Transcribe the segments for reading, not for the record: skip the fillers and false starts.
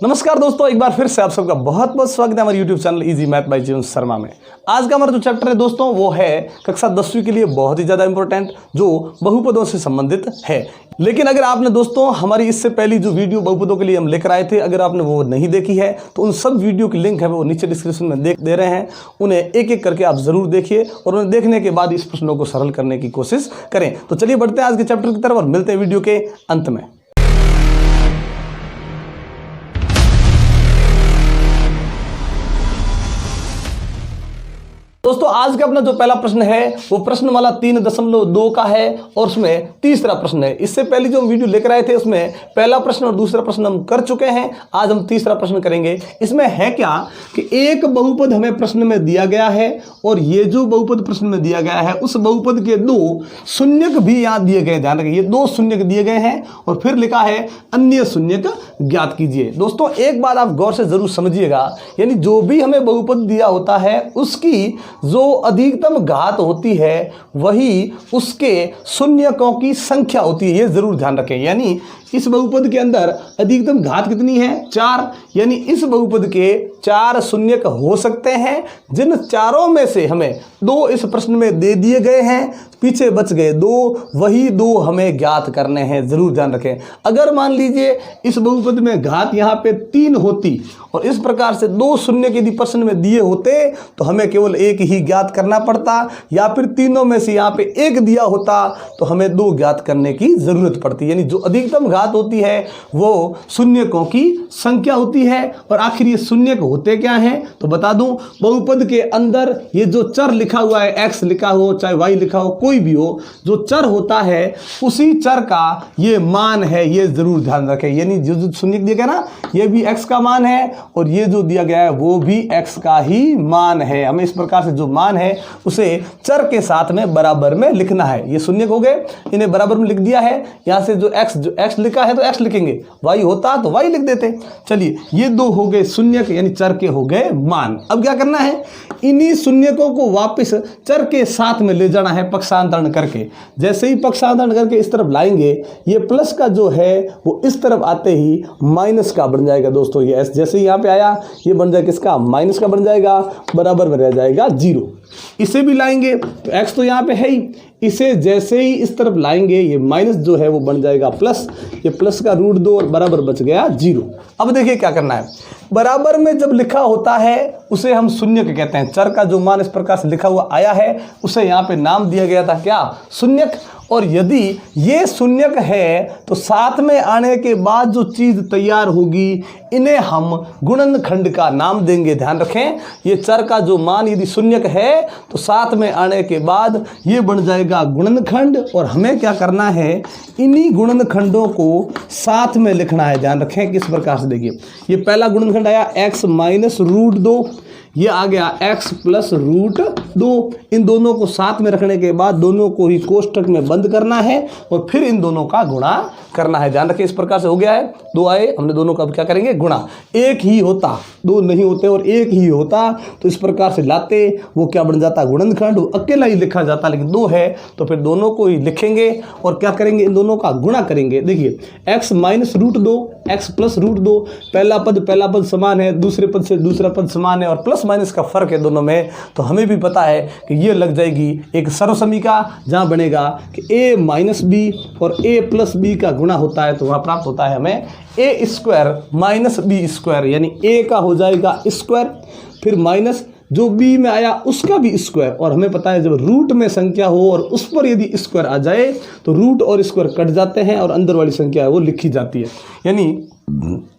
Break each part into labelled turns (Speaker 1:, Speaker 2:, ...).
Speaker 1: नमस्कार दोस्तों, एक बार फिर से आप सबका बहुत बहुत स्वागत है हमारे YouTube channel easy math bye जीवन शर्मा में। आज का हमारा जो चैप्टर है दोस्तों वो है कक्षा 10वीं के लिए बहुत ही ज़्यादा इंपॉर्टेंट, जो बहुपदों से संबंधित है। लेकिन अगर आपने दोस्तों हमारी इससे पहली जो वीडियो बहुपदों के लिए हम लेकर आए थे, अगर आपने वो नहीं देखी है तो उन सब वीडियो की लिंक है वो नीचे डिस्क्रिप्शन में दे रहे हैं। उन्हें एक एक करके आप ज़रूर देखिए और उन्हें देखने के बाद इस प्रश्नों को सरल करने की कोशिश करें। तो चलिए बढ़ते हैं आज के चैप्टर की तरफ और मिलते हैं वीडियो के अंत में। दोस्तों आज का अपना जो पहला प्रश्न है वो प्रश्नमाला 3.2 का है और उसमें तीसरा प्रश्न है। इससे पहले जो हम वीडियो लेकर आए थे उसमें पहला प्रश्न और दूसरा प्रश्न हम कर चुके हैं। आज हम तीसरा प्रश्न करेंगे। इसमें है क्या कि एक बहुपद हमें प्रश्न में दिया गया है और ये जो बहुपद प्रश्न में दिया गया है उस बहुपद के दो शून्यक भी यहाँ दिए गए। ध्यान रखिए, ये दो शून्यक दिए गए हैं और फिर लिखा है अन्य शून्यक ज्ञात कीजिए। दोस्तों एक बात आप गौर से जरूर समझिएगा, यानी जो भी हमें बहुपद दिया होता है उसकी जो अधिकतम घात होती है वही उसके शून्यकों की संख्या होती है। ये जरूर ध्यान रखें। यानी इस बहुपद के अंदर अधिकतम घात कितनी है? 4। यानी इस बहुपद के 4 शून्यक हो सकते हैं, जिन चारों में से हमें 2 इस प्रश्न में दे दिए गए हैं, पीछे बच गए 2, वही 2 हमें ज्ञात करने हैं। जरूर ध्यान रखें। अगर मान लीजिए इस बहुपद में घात यहाँ पे 3 होती और इस प्रकार से 2 शून्यक यदि प्रश्न में दिए होते तो हमें केवल 1 ही ज्ञात करना पड़ता, या फिर तीनों में से यहाँ पे 1 दिया होता तो हमें 2 ज्ञात करने की जरूरत पड़ती। यानी जो अधिकतम घात होती है वो शून्यकों की संख्या होती है। और आखिर ये शून्यक होते क्या हैं तो बता दूं, बहुपद के अंदर ये जो चर लिखा हुआ है, x लिखा हो चाहे y लिखा हो, कोई भी हो, जो चर होता है उसी चर का ये मान है। ये जरूर ध्यान रखें। यानी जो शून्यक दिया गया ना, ये भी x का मान है और ये जो दिया गया है वो भी x का ही मान है। हमें इस प्रकार से जो मान है उसे चर के साथ में बराबर में लिखना है। ये शून्यक हो गए, इन्हें बराबर में लिख दिया है। यहां से जो x लिखा है तो x लिखेंगे, y होता तो y लिख देते। चलिए ये 2 हो गए शून्यक, यानी चर के हो गए मान। अब क्या करना है, इन्हीं शून्यकों को वापस चर के साथ में ले जाना है पक्षांतरण करके। जैसे ही पक्षांतरण करके इस तरफ लाएंगे, ये प्लस का जो है वो इस तरफ आते ही माइनस का बन जाएगा। दोस्तों ये जैसे ही यहाँ पे आया ये बन जाएगा किसका? माइनस का बन जाएगा, बराबर में रह जाएगा 0। इसे भी लाएंगे तो x तो यहाँ पे है ही, इसे जैसे ही इस तरफ लाएंगे ये माइनस जो है वो बन जाएगा प्लस, ये प्लस का रूट 2 और बराबर बच गया 0। अब देखिए क्या करना है, बराबर में जब लिखा होता है उसे हम शून्यक कहते हैं। चर का जो मान इस प्रकार से लिखा हुआ आया है उसे यहाँ पे नाम दिया गया था क्या? शून्यक। और यदि ये शून्यक है तो साथ में आने के बाद जो चीज तैयार होगी इन्हें हम गुणनखंड का नाम देंगे। ध्यान रखें, ये चर का जो मान यदि शून्यक है तो साथ में आने के बाद ये बन जाएगा गुणनखंड। और हमें क्या करना है, इन्हीं गुणनखंडों को साथ में लिखना है। ध्यान रखें किस प्रकार से, देखिए ये पहला गुणनखंड आया x माइनस रूट 2, ये आ गया x प्लस रूट 2। इन दोनों को साथ में रखने के बाद दोनों को ही कोष्टक में बंद करना है और फिर इन दोनों का गुणा करना है। ध्यान रखिए इस प्रकार से हो गया है, 2 आए, हमने दोनों का क्या करेंगे? गुणा। एक ही होता, 2 नहीं होते और एक ही होता तो इस प्रकार से लाते वो क्या बन जाता? गुणनखंड। वो अकेला ही लिखा जाता, लेकिन 2 है तो फिर दोनों को ही लिखेंगे और क्या करेंगे? इन दोनों का गुणा करेंगे। देखिए x minus root 2, x plus root 2, पहला पद समान है, दूसरे पद से दूसरा पद समान है और प्लस माइनस का फर्क है दोनों में। तो हमें भी पता है कि ये लग जाएगी एक सर्वसमीका, जहां बनेगा कि a माइनस बी और a प्लस बी का गुणा होता है तो वहां प्राप्त होता है हमें a square minus B square. यानी a का हो जाएगा स्क्वायर, फिर माइनस जो b में आया उसका भी स्क्वायर। और हमें पता है जब रूट में संख्या हो और उस पर यदि स्क्वायर आ जाए तो रूट और स्क्वायर कट जाते हैं और अंदर वाली संख्या है वो लिखी जाती है। यानी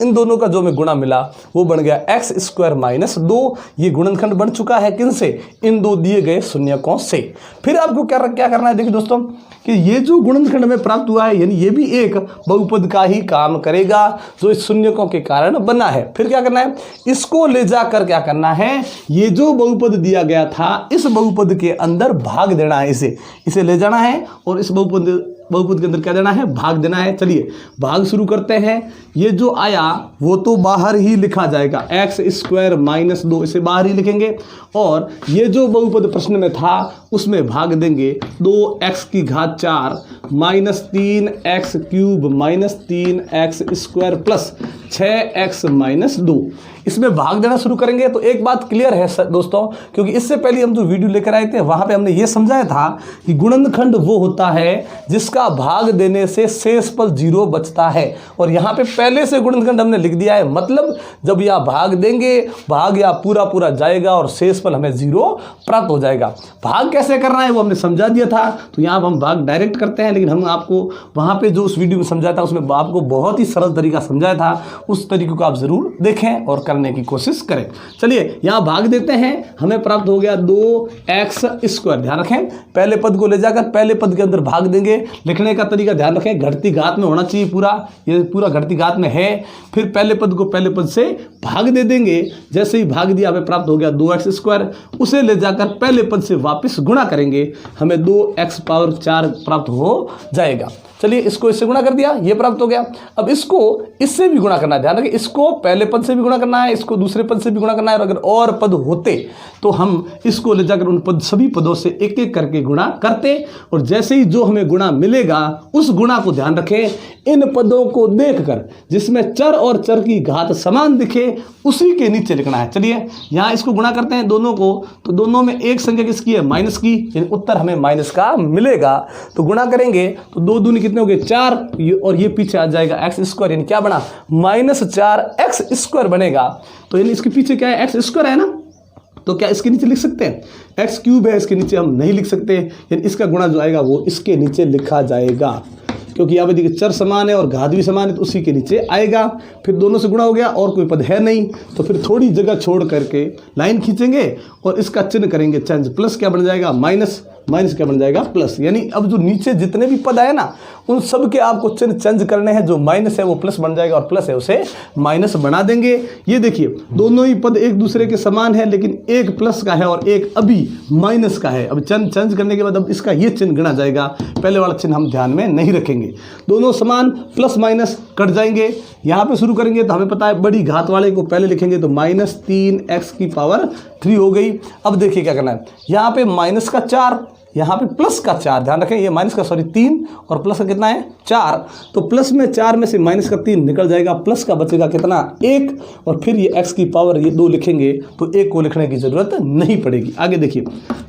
Speaker 1: इन दोनों का जो हमें गुणा मिला वो बन गया x स्क्वायर माइनस 2। ये गुणनखंड बन चुका है किनसे? इन 2 दिए गए शून्यकों से। फिर आपको क्या करना है, देखिए दोस्तों कि ये जो गुणनखंड हमें प्राप्त हुआ है यानी ये भी एक बहुपद का ही काम करेगा जो इस शून्यकों के कारण बना है। फिर क्या करना है, इसको ले जाकर क्या करना है, ये जो बहुपद दिया गया था इस बहुपद के अंदर भाग देना है। इसे ले जाना है और इस बहुपद के अंदर क्या देना है? भाग देना है। चलिए भाग शुरू करते हैं। ये जो आया वो तो बाहर ही लिखा जाएगा, x स्क्वायर माइनस 2, इसे बाहर ही लिखेंगे। और ये जो बहुपद प्रश्न में था उसमें भाग देंगे 2x की घात 4 minus 3x cube minus 3x square plus 6x minus 2। इसमें भाग देना शुरू करेंगे तो एक बात क्लियर है दोस्तों, क्योंकि इससे पहले हम जो वीडियो लेकर आए थे वहां पे हमने ये समझाया था कि गुणनखंड वो होता है जिसका भाग देने से शेषफल 0 बचता है। और यहाँ पे पहले से गुणनखंड हमने लिख दिया है, मतलब जब यह भाग देंगे, भाग या पूरा पूरा जाएगा और शेषफल हमें 0 प्राप्त हो जाएगा। भाग कैसे करना है वो हमने समझा दिया था, तो यहाँ हम भाग डायरेक्ट करते हैं, लेकिन हम आपको वहाँ पे जो उस वीडियो में समझाया था उसमें आपको बहुत ही सरल तरीका समझाया था, उस तरीके को आप जरूर देखें और करने की कोशिश करें। चलिए यहाँ भाग देते हैं, हमें प्राप्त हो गया 2x²। ध्यान रखें, पहले पद को ले जाकर पहले पद के अंदर भाग देंगे। लिखने का तरीका ध्यान रखें, घटती घात में होना चाहिए पूरा, ये पूरा घटती घात में है। फिर पहले पद को पहले पद से भाग दे देंगे, जैसे ही भाग दिया हमें प्राप्त हो गया 2x²। उसे ले जाकर पहले पद से वापस गुणा करेंगे, हमें 2x⁴ प्राप्त हो जाएगा। चलिए इसको इससे गुणा कर दिया, ये प्राप्त हो गया। अब इसको इससे भी गुणा करना है, ध्यान रखिए, इसको पहले पद से भी गुणा करना है, इसको दूसरे पद से भी गुणा करना है। और अगर और पद होते तो हम इसको ले जाकर उन पद सभी पदों से एक एक करके गुणा करते, और जैसे ही जो हमें गुणा मिलेगा उस गुणा को ध्यान रखें, इन पदों को देखकर जिसमें चर और चर की घात समान दिखे उसी के नीचे लिखना है। चलिए यहाँ इसको गुणा करते हैं दोनों को, तो दोनों में एक संख्या किसकी है, माइनस की, यानी उत्तर हमें माइनस का मिलेगा। तो गुणा करेंगे तो 2 दूनी कितने हो गए 4, और ये पीछे आ जाएगा x², यानी क्या बना -4x² बनेगा। तो यानी इसके पीछे क्या है, x² है ना, तो क्या इसके नीचे लिख सकते हैं, x³ है, इसके नीचे हम नहीं लिख सकते, यानी इसका गुणा जो आएगा वो इसके नीचे लिखा जाएगा, क्योंकि यहाँ पे देखिए चर समान है और घात भी समान है, तो उसी के नीचे आएगा। फिर दोनों से गुणा हो गया और कोई पद है नहीं, तो फिर थोड़ी जगह छोड़ करके लाइन खींचेंगे और इसका चिन्ह करेंगे चेंज, प्लस क्या बन जाएगा माइनस, माइनस क्या बन जाएगा प्लस। यानी अब जो नीचे जितने भी पद आए ना उन सब के आपको चिन्ह चेंज करने हैं, जो माइनस है वो प्लस बन जाएगा और प्लस है उसे माइनस बना देंगे। ये देखिए दोनों ही पद एक दूसरे के समान है, लेकिन एक प्लस का है और एक अभी माइनस का है। अब चिन्ह चेंज करने के बाद अब इसका ये चिन्ह गिना जाएगा, पहले वाला चिन्ह हम ध्यान में नहीं रखेंगे। दोनों समान, प्लस माइनस कट जाएंगे। यहाँ पे शुरू करेंगे तो हमें पता है बड़ी घात वाले को पहले लिखेंगे, तो -3x⁴ हो गई। अब देखिए क्या करना है, यहाँ पे माइनस का 4, यहाँ पे प्लस का 4, ध्यान रखें ये माइनस का 3 और प्लस का कितना है 4, तो प्लस में 4 में से माइनस का 3 निकल जाएगा, प्लस का बचेगा कितना 1, और फिर ये x⁴ ये 2 लिखेंगे तो 1 को लिखने की जरूरत नहीं पड़ेगी। आगे देखिए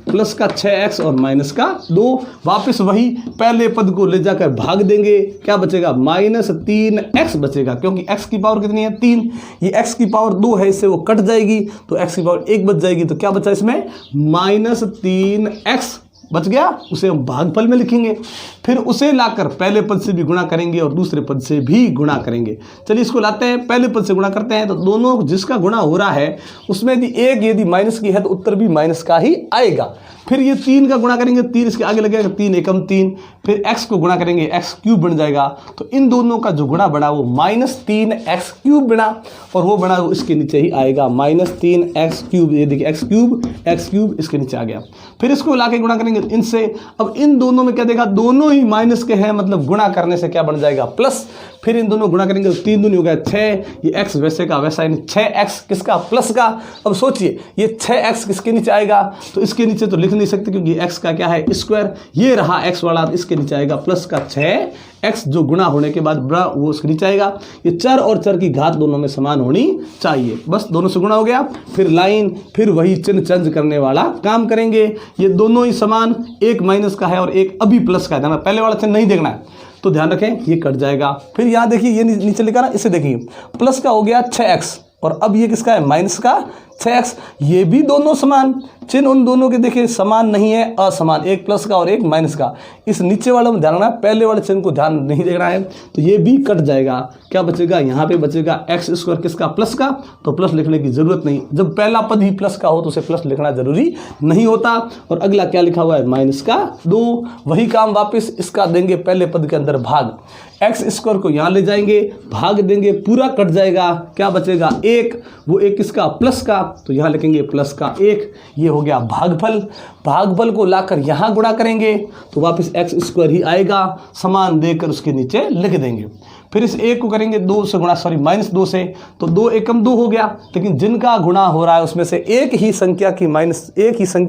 Speaker 1: प्लस का 6x और माइनस का 2, वापस वही पहले पद को ले जाकर भाग देंगे, क्या बचेगा -3x बचेगा, क्योंकि x⁴ कितनी है 3, ये x⁴ 2 है, इससे वो कट जाएगी तो x⁴ 1 बच जाएगी, तो क्या बचा इसमें -3x बच गया, उसे हम भागफल में लिखेंगे। फिर उसे लाकर पहले पद से भी गुणा करेंगे और दूसरे पद से भी गुणा करेंगे। चलिए इसको लाते हैं, पहले पद से गुणा करते हैं, तो दोनों जिसका गुणा हो रहा है उसमें यदि माइनस की है तो उत्तर भी माइनस का ही आएगा। फिर ये 3 का गुणा करेंगे, 3 इसके आगे लगेगा, 3 एकम 3, फिर x को गुणा करेंगे, x³ बन जाएगा। तो इन दोनों का जो गुणा बना वो -3x³ बना, और वो बना वो इसके नीचे ही आएगा -3x³। ये देखिए x³ इसके नीचे आ गया। फिर इसको लाके गुणा करेंगे इनसे। अब इन दोनों में क्या देखा, दोनों ही माइनस के हैं, मतलब गुणा करने से क्या बन जाएगा प्लस। फिर इन दोनों गुणा करेंगे तो 3 दूनी हो गया 6, ये x वैसे का वैसा, यानी 6x किसका प्लस का। अब सोचिए ये 6x किसके नीचे आएगा, तो इसके नीचे तो लिख नहीं सकते क्योंकि x का क्या है स्क्वायर, ये रहा x वाला, तो इसके नीचे आएगा प्लस का 6x, जो गुणा होने के बाद बड़ा वो उसके नीचे आएगा। ये चर और चर की घात दोनों में समान होनी चाहिए, बस दोनों से गुणा हो गया। फिर लाइन, फिर वही चिन्ह चेंज करने वाला काम करेंगे। ये दोनों ही समान, एक माइनस का है और एक अभी प्लस का है, पहले वाला चिन्ह नहीं देखना है, तो ध्यान रखें ये कट जाएगा। फिर यहाँ देखिए ये नीचे लिखा ना, इसे देखिए प्लस का हो गया 6x, और अब ये किसका है माइनस का 6x, ये भी दोनों समान, चिन्ह उन दोनों के देखिए समान नहीं है, असमान, एक प्लस का और एक माइनस का। इस नीचे वाला में ध्यान रखना, पहले वाले चिन्ह को ध्यान नहीं देखना है, तो ये भी कट जाएगा। क्या बचेगा, यहाँ पे बचेगा x² किसका प्लस का, तो प्लस लिखने की जरूरत नहीं, जब पहला पद ही प्लस का हो तो उसे प्लस लिखना जरूरी नहीं होता। और अगला क्या लिखा हुआ है -2, वही काम वापस इसका देंगे पहले पद के अंदर भाग, x² को यहाँ ले जाएंगे, भाग देंगे, पूरा कट जाएगा, क्या बचेगा 1, वो 1 किसका प्लस का, तो यहाँ लिखेंगे प्लस का 1, ये हो गया भागफल। भागफल को लाकर यहाँ गुणा करेंगे तो वापस x² ही आएगा, समान देकर उसके नीचे लिख देंगे। फिर इस 1 को करेंगे 2 से गुणा, सॉरी -2 से, तो 2 एकम 2 हो गया। लेकिन जिनका गुणा हो रहा है उसमें से एक ही संख्या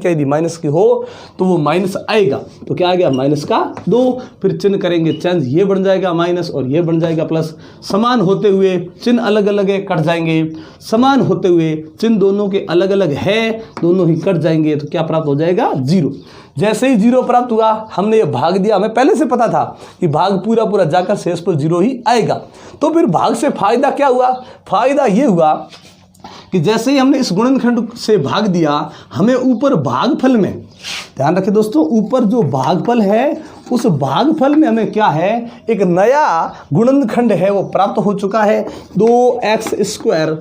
Speaker 1: यदि माइनस की हो तो वो माइनस आएगा। तो क्या आ गया -2। फिर चिन्ह करेंगे चेंज, ये बन जाएगा माइनस और ये बन जाएगा प्लस। समान होते हुए चिन्ह अलग अलग है, कट जाएंगे। समान होते हुए चिन्ह दोनों के अलग अलग है, दोनों ही कट जाएंगे। तो क्या प्राप्त हो जाएगा 0। जैसे ही 0 प्राप्त हुआ हमने ये भाग दिया, हमें पहले से पता था कि भाग पूरा जाकर शेष पर 0 ही आएगा। तो फिर भाग से फायदा क्या हुआ? फायदा ये हुआ कि जैसे ही हमने इस गुणनखंड से भाग दिया, हमें ऊपर भागफल में, ध्यान रखें दोस्तों, ऊपर जो भागफल है उस भागफल में हमें क्या है, एक नया गुणनखंड है वो प्राप्त हो चुका है। 2x²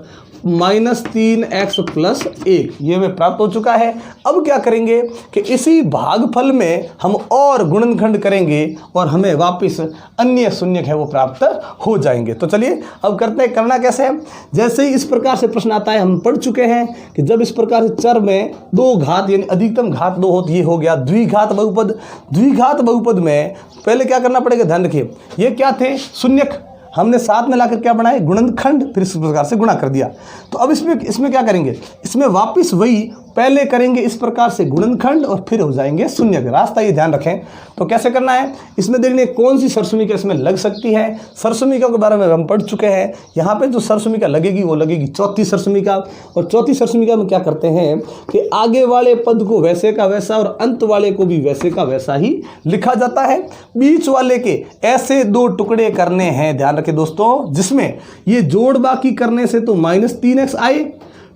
Speaker 1: -3x + 1 ये हमें प्राप्त हो चुका है। अब क्या करेंगे कि इसी भागफल में हम और गुणनखंड करेंगे और हमें वापस अन्य शून्यक है वो प्राप्त हो जाएंगे। तो चलिए अब करते हैं, करना कैसे है। जैसे ही इस प्रकार से प्रश्न आता है, हम पढ़ चुके हैं कि जब इस प्रकार से चर में 2 घात यानी अधिकतम घात 2 होती, ये हो गया द्विघात बहुपद। द्विघात बहुपद में पहले क्या करना पड़ेगा, ध्यान रखिए, ये क्या थे, शून्यक। हमने साथ में लाकर क्या बनाए, गुणनखंड, फिर इस प्रकार से गुणा कर दिया। तो अब इसमें क्या करेंगे, इसमें वापस वही पहले करेंगे इस प्रकार से गुणनखंड और फिर हो जाएंगे शून्यक। रास्ता ये ध्यान रखें। तो कैसे करना है, इसमें देखने कौन सी सरसुमिका इसमें लग सकती है। सरसुमिका के बारे में हम पढ़ चुके हैं। यहाँ पे जो सरसुमिका लगेगी वो लगेगी चौथी सरसुमिका। और चौथी सरसुमिका में क्या करते हैं कि आगे वाले पद को वैसे का वैसा और अंत वाले को भी वैसे का वैसा ही लिखा जाता है। बीच वाले के ऐसे 2 टुकड़े करने हैं, ध्यान रखें दोस्तों, जिसमें ये जोड़ बाकी करने से तो -3x आए।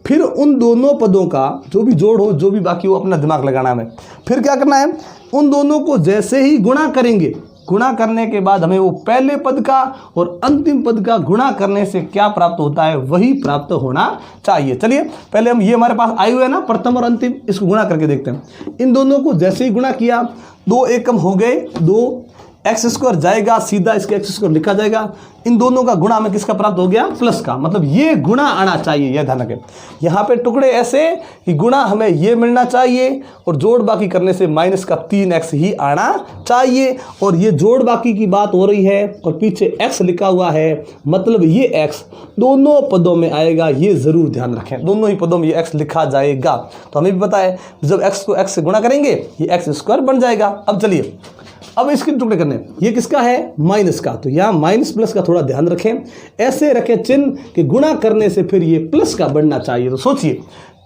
Speaker 1: फिर उन दोनों पदों का जो भी जोड़ हो, जो भी बाकी हो, अपना दिमाग लगाना है। फिर क्या करना है, उन दोनों को जैसे ही गुणा करेंगे, गुणा करने के बाद हमें वो पहले पद का और अंतिम पद का गुणा करने से क्या प्राप्त होता है, वही प्राप्त होना चाहिए। चलिए पहले हम, ये हमारे पास आए हुए है ना, प्रथम और अंतिम, इसको गुणा करके देखते हैं। इन दोनों को जैसे ही गुणा किया, 2 एकम हो गए 2, x² जाएगा सीधा, इसके x² लिखा जाएगा। इन दोनों का गुणा में किसका प्राप्त हो गया, प्लस का। मतलब ये गुणा आना चाहिए, यह ध्यान रखें। यहाँ पे टुकड़े ऐसे कि गुणा हमें ये मिलना चाहिए और जोड़ बाकी करने से -3x ही आना चाहिए। और ये जोड़ बाकी की बात हो रही है और पीछे x लिखा हुआ है, मतलब ये x दोनों पदों में आएगा, ये जरूर ध्यान रखें। दोनों ही पदों में ये x लिखा जाएगा। तो हमें भी पता है जब x को x से गुणा करेंगे ये x² बन जाएगा। अब चलिए, अब इसके टुकड़े करने, ये किसका है, माइनस का। तो यहाँ माइनस प्लस का थोड़ा ध्यान रखें, ऐसे रखें चिन्ह कि गुणा करने से फिर ये प्लस का बनना चाहिए। तो सोचिए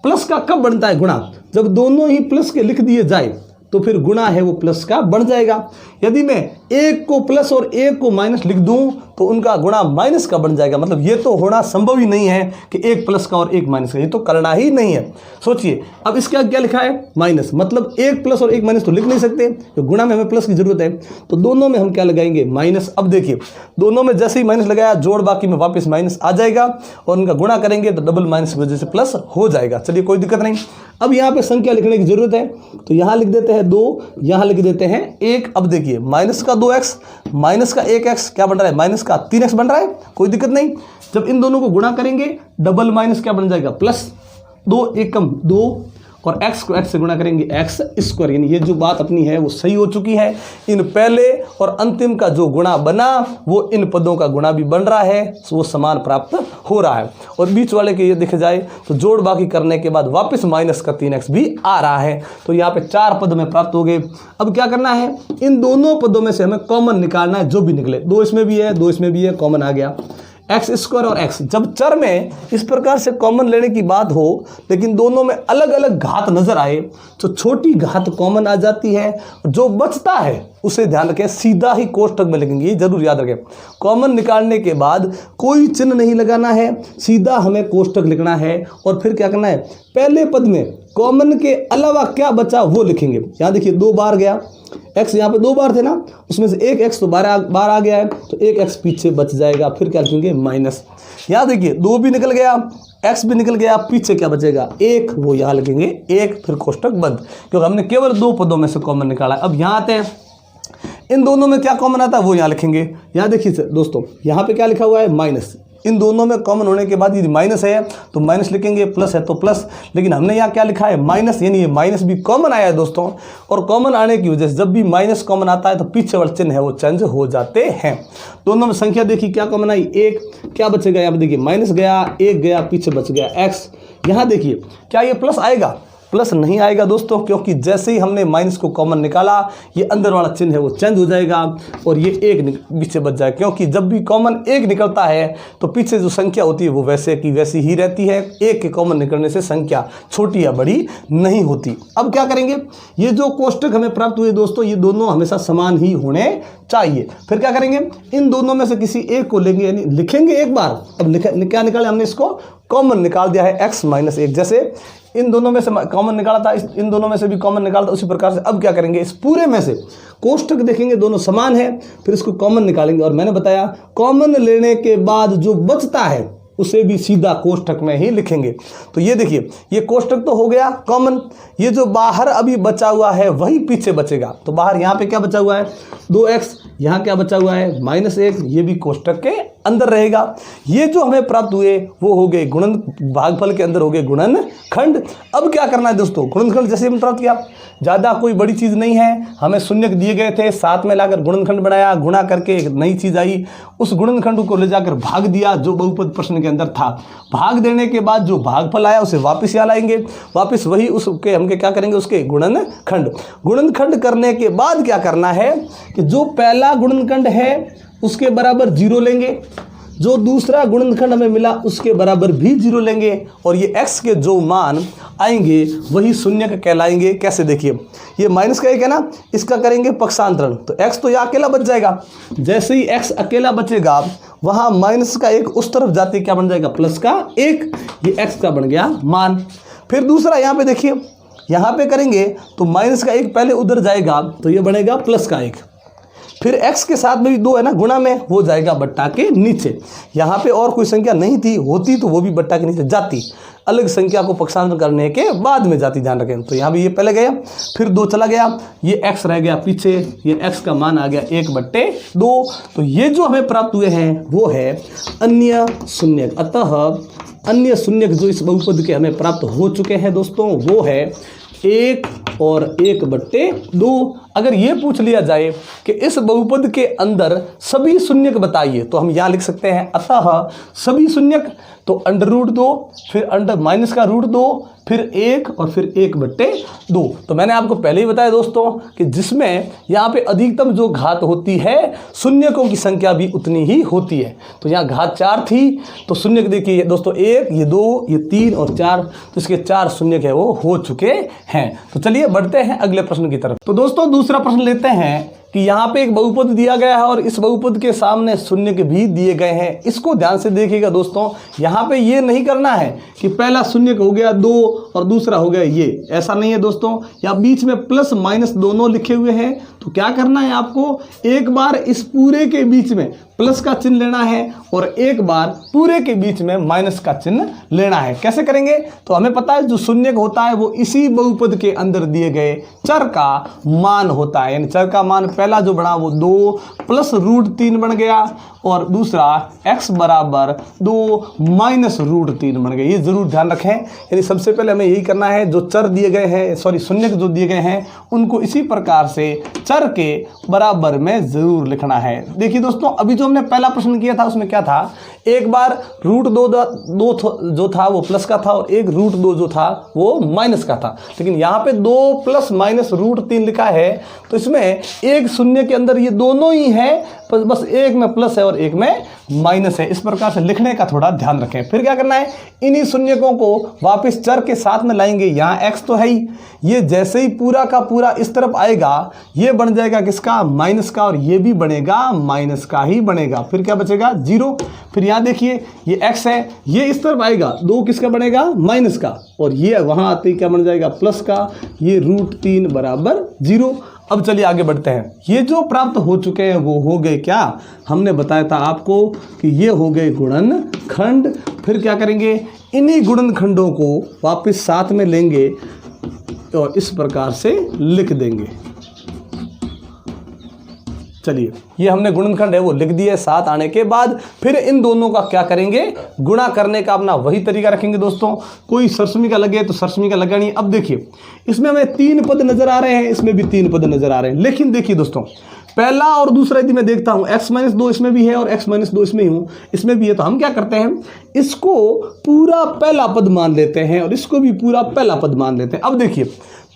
Speaker 1: प्लस का कब बनता है गुणा, जब दोनों ही प्लस के लिख दिए जाए तो फिर गुणा है वो प्लस का बन जाएगा। यदि मैं एक को प्लस और एक को माइनस लिख दूं तो उनका गुणा माइनस का बन जाएगा। मतलब ये तो होना संभव ही नहीं है कि एक प्लस का और एक माइनस का, ये तो करना ही नहीं है। सोचिए अब इसका क्या लिखा है, माइनस, मतलब एक प्लस और एक माइनस तो लिख नहीं सकते, तो गुणा में हमें प्लस की जरूरत है। तो दोनों में हम क्या लगाएंगे, माइनस। अब देखिए दोनों में जैसे ही माइनस लगाया, जोड़ बाकी में वापस माइनस आ जाएगा और उनका गुणा करेंगे तो डबल माइनस की वजह से प्लस हो जाएगा। चलिए कोई दिक्कत नहीं। अब यहाँ पे संख्या लिखने की जरूरत है, तो यहाँ लिख देते हैं 2, यहाँ लिख देते हैं 1। अब देखिए माइनस का 2x माइनस का 1x क्या बन रहा है, माइनस का 3x बन रहा है, कोई दिक्कत नहीं। जब इन दोनों को गुणा करेंगे डबल माइनस क्या बन जाएगा, प्लस 2 एकम 2 और x को x से गुणा करेंगे x²। यानी ये जो बात अपनी है वो सही हो चुकी है। इन पहले और अंतिम का जो गुणा बना वो इन पदों का गुणा भी बन रहा है, वो समान प्राप्त हो रहा है। और बीच वाले के ये देखे जाए तो जोड़ बाकी करने के बाद वापस माइनस का 3x भी आ रहा है। तो यहाँ पे 4 पद में प्राप्त हो गए। अब क्या करना है, इन दोनों पदों में से हमें कॉमन निकालना है, जो भी निकले। 2 इसमें भी है, 2 इसमें भी है, कॉमन आ गया x² और x। जब चर में इस प्रकार से कॉमन लेने की बात हो लेकिन दोनों में अलग अलग घात नजर आए तो छोटी घात कॉमन आ जाती है, जो बचता है उसे ध्यान रखें सीधा ही कोष्ठक में लिखेंगे, ये जरूर याद रखें। कॉमन निकालने के बाद कोई चिन्ह नहीं लगाना है, सीधा हमें कोष्ठक लिखना है। और फिर क्या करना है, पहले पद में कॉमन के अलावा क्या बचा वो लिखेंगे। यहाँ देखिए 2 बार गया, x यहाँ पे 2 बार थे ना, उसमें से एक x तो बार आ गया है, तो एक x पीछे बच जाएगा। फिर क्या लिखेंगे, माइनस। यहाँ देखिए 2 भी निकल गया, x भी निकल गया, पीछे क्या बचेगा, 1, वो यहाँ लिखेंगे 1, फिर कोष्ठक बंद, क्योंकि हमने केवल 2 पदों में से कॉमन निकाला है। अब यहाँ आते हैं, इन दोनों में क्या कॉमन आता है वो यहाँ लिखेंगे। यहाँ देखिए दोस्तों, यहाँ पे क्या लिखा हुआ है, माइनस, इन दोनों में कॉमन होने के बाद यदि माइनस है तो माइनस लिखेंगे, प्लस है तो प्लस। लेकिन हमने यहाँ क्या लिखा है, माइनस, यानी ये माइनस भी कॉमन आया है दोस्तों। और कॉमन आने की वजह से जब भी माइनस कॉमन आता है तो पीछे वाले चिन्ह है वो चेंज हो जाते हैं। दोनों में संख्या देखिए क्या कॉमन आई, 1, क्या बचेगा यहाँ पे देखिए माइनस गया, 1 गया, पीछे बच गया x। यहाँ देखिए क्या ये प्लस आएगा, प्लस नहीं आएगा दोस्तों, क्योंकि जैसे ही हमने माइनस को कॉमन निकाला ये अंदर वाला चिन्ह है वो चेंज हो जाएगा और ये 1 पीछे बच जाएगा। क्योंकि जब भी कॉमन 1 निकलता है तो पीछे जो संख्या होती है वो वैसे की वैसी ही रहती है। 1 के कॉमन निकलने से संख्या छोटी या बड़ी नहीं होती। अब क्या करेंगे, ये जो कोष्टक हमें प्राप्त हुए दोस्तों ये दोनों हमेशा समान ही होने चाहिए। फिर क्या करेंगे, इन दोनों में से किसी एक को लेंगे, यानी लिखेंगे एक बार। अब क्या निकाले हमने, इसको कॉमन निकाल दिया है x माइनस 1। जैसे इन दोनों में से कॉमन निकाला था, इन दोनों में से भी कॉमन निकाला था, उसी प्रकार से अब क्या करेंगे, इस पूरे में से कोष्टक देखेंगे दोनों समान है, फिर इसको कॉमन निकालेंगे। और मैंने बताया कॉमन लेने के बाद जो बचता है उसे भी सीधा कोष्टक में ही लिखेंगे। तो ये देखिए ये कोष्टक तो हो गया कॉमन, ये जो बाहर अभी बचा हुआ है वही पीछे बचेगा। तो बाहर यहाँ पे क्या बचा हुआ है 2x, यहाँ क्या बचा हुआ है -1, ये भी कोष्टक के अंदर रहेगा। ये जो हमें प्राप्त हुए वो हो गए गुणन, भागफल के अंदर हो गए गुणनखंड। अब क्या करना है दोस्तों, गुणनखंड जैसे हमने प्राप्त किया, ज़्यादा कोई बड़ी चीज़ नहीं है, हमें शून्यक दिए गए थे, साथ में लाकर गुणनखंड बनाया, गुणा करके एक नई चीज़ आई, उस गुणनखंड को ले जाकर भाग दिया जो बहुपद प्रश्न के अंदर था। भाग देने के बाद जो भागफल आया उसे वापस यहाँ लाएंगे, वापस वही उसके हम क्या करेंगे, उसके गुणनखंड। गुणनखंड करने के बाद क्या करना है कि जो पहला गुणनखंड है उसके बराबर 0 लेंगे, जो दूसरा गुणनखंड हमें मिला उसके बराबर भी 0 लेंगे, और ये x के जो मान आएंगे वही शून्यक कहलाएंगे। कैसे देखिए, ये माइनस का 1 है ना, इसका करेंगे पक्षांतरण, तो x तो यहाँ अकेला बच जाएगा। जैसे ही x अकेला बचेगा वहाँ माइनस का 1 उस तरफ जाते क्या बन जाएगा, प्लस का 1, ये x का बन गया मान। फिर दूसरा यहाँ पे देखिए, यहाँ पे करेंगे तो माइनस का 1 पहले उधर जाएगा तो ये बनेगा प्लस का 1, फिर x के साथ में भी 2 है ना गुणा में, वो जाएगा बट्टा के नीचे। यहाँ पे और कोई संख्या नहीं थी, होती तो वो भी बट्टा के नीचे जाती, अलग संख्या को पक्षांतर करने के बाद में जाती, ध्यान रखें। तो यहाँ भी ये पहले गया, फिर 2 चला गया, ये x रह गया पीछे, ये x का मान आ गया 1/2। तो ये जो हमें प्राप्त हुए हैं वो है अन्य शून्यक। अतः अन्य शून्यक जो इस बहुपद के हमें प्राप्त हो चुके हैं दोस्तों वो है 1 और 1/2। अगर ये पूछ लिया जाए कि इस बहुपद के अंदर सभी शून्यक बताइए तो हम यहाँ लिख सकते हैं अतः सभी शून्यक, तो √2, फिर अंडर माइनस का √2, फिर 1 और फिर 1/2। तो मैंने आपको पहले ही बताया दोस्तों कि जिसमें यहाँ पे अधिकतम जो घात होती है शून्यकों की संख्या भी उतनी ही होती है। तो यहाँ घात 4 थी, तो शून्यक देखिए दोस्तों 1, ये 2, ये 3 और 4, तो इसके 4 शून्यक है वो हो चुके हैं। तो चलिए बढ़ते हैं अगले प्रश्न की तरफ। तो दोस्तों दूसरा प्रश्न लेते हैं कि यहाँ पे एक बहुपद दिया गया है और इस बहुपद के सामने शून्यक भी दिए गए हैं। इसको ध्यान से देखिएगा दोस्तों, यहाँ पे ये नहीं करना है कि पहला शून्यक हो गया 2 और दूसरा हो गया ये, ऐसा नहीं है दोस्तों। यहाँ बीच में प्लस माइनस दोनों लिखे हुए हैं, तो क्या करना है आपको, एक बार इस पूरे के बीच में प्लस का चिन्ह लेना है और एक बार पूरे के बीच में माइनस का चिन्ह लेना है। कैसे करेंगे, तो हमें पता है जो शून्यक होता है वो इसी बहुपद के अंदर दिए गए चर का मान होता है, यानी चर का मान पहला जो बना वो 2 प्लस √3 बन गया और दूसरा x बराबर 2 माइनस √3 बन गया। ये जरूर ध्यान रखें, यानी सबसे पहले हमें यही करना है, जो चर दिए गए हैं, सॉरी शून्यक जो दिए गए हैं उनको इसी प्रकार से चर के बराबर में जरूर लिखना है। देखिए दोस्तों अभी जो हमने पहला प्रश्न किया था उसमें क्या था, एक बार √2 जो था वो प्लस का था और एक √2 जो था वो माइनस का था, लेकिन यहाँ पे 2 प्लस माइनस √3 लिखा है, तो इसमें एक शून्य के अंदर ये दोनों ही है, बस एक में प्लस है और एक में माइनस है। इस प्रकार से लिखने का थोड़ा ध्यान रखें। फिर क्या करना है, इन्हीं शून्यकों को वापस चर के साथ में लाएंगे। यहाँ x तो है ही, ये जैसे ही पूरा का पूरा इस तरफ आएगा ये बन जाएगा किसका, माइनस का, और ये भी बनेगा माइनस का ही बनेगा। फिर क्या बचेगा 0। फिर यहाँ देखिए ये x है, ये इस तरफ आएगा, 2 किसका बनेगा, माइनस का, और ये वहाँ आते ही क्या बन जाएगा, प्लस का, ये √3 बराबर 0। अब चलिए आगे बढ़ते हैं। ये जो प्राप्त हो चुके हैं वो हो गए क्या, हमने बताया था आपको कि ये हो गए गुणनखंड। फिर क्या करेंगे, इन्हीं गुणनखंडों को वापस साथ में लेंगे और इस प्रकार से लिख देंगे। चलिए ये हमने गुणनखंड है वो लिख दिया 7 आने के बाद। फिर इन दोनों का क्या करेंगे, गुणा करने का अपना वही तरीका रखेंगे दोस्तों। कोई सरसमी का लगे तो सरसमी का लगानी। अब देखिए इसमें हमें 3 पद नजर आ रहे हैं, इसमें भी 3 पद नजर आ रहे हैं। लेकिन देखिए दोस्तों पहला और दूसरा यदि मैं देखता हूं x-2 इसमें भी है और x-2 इसमें भी है, तो हम क्या करते हैं, इसको पूरा पहला पद मान लेते हैं और इसको भी पूरा पहला पद मान लेते हैं। अब देखिए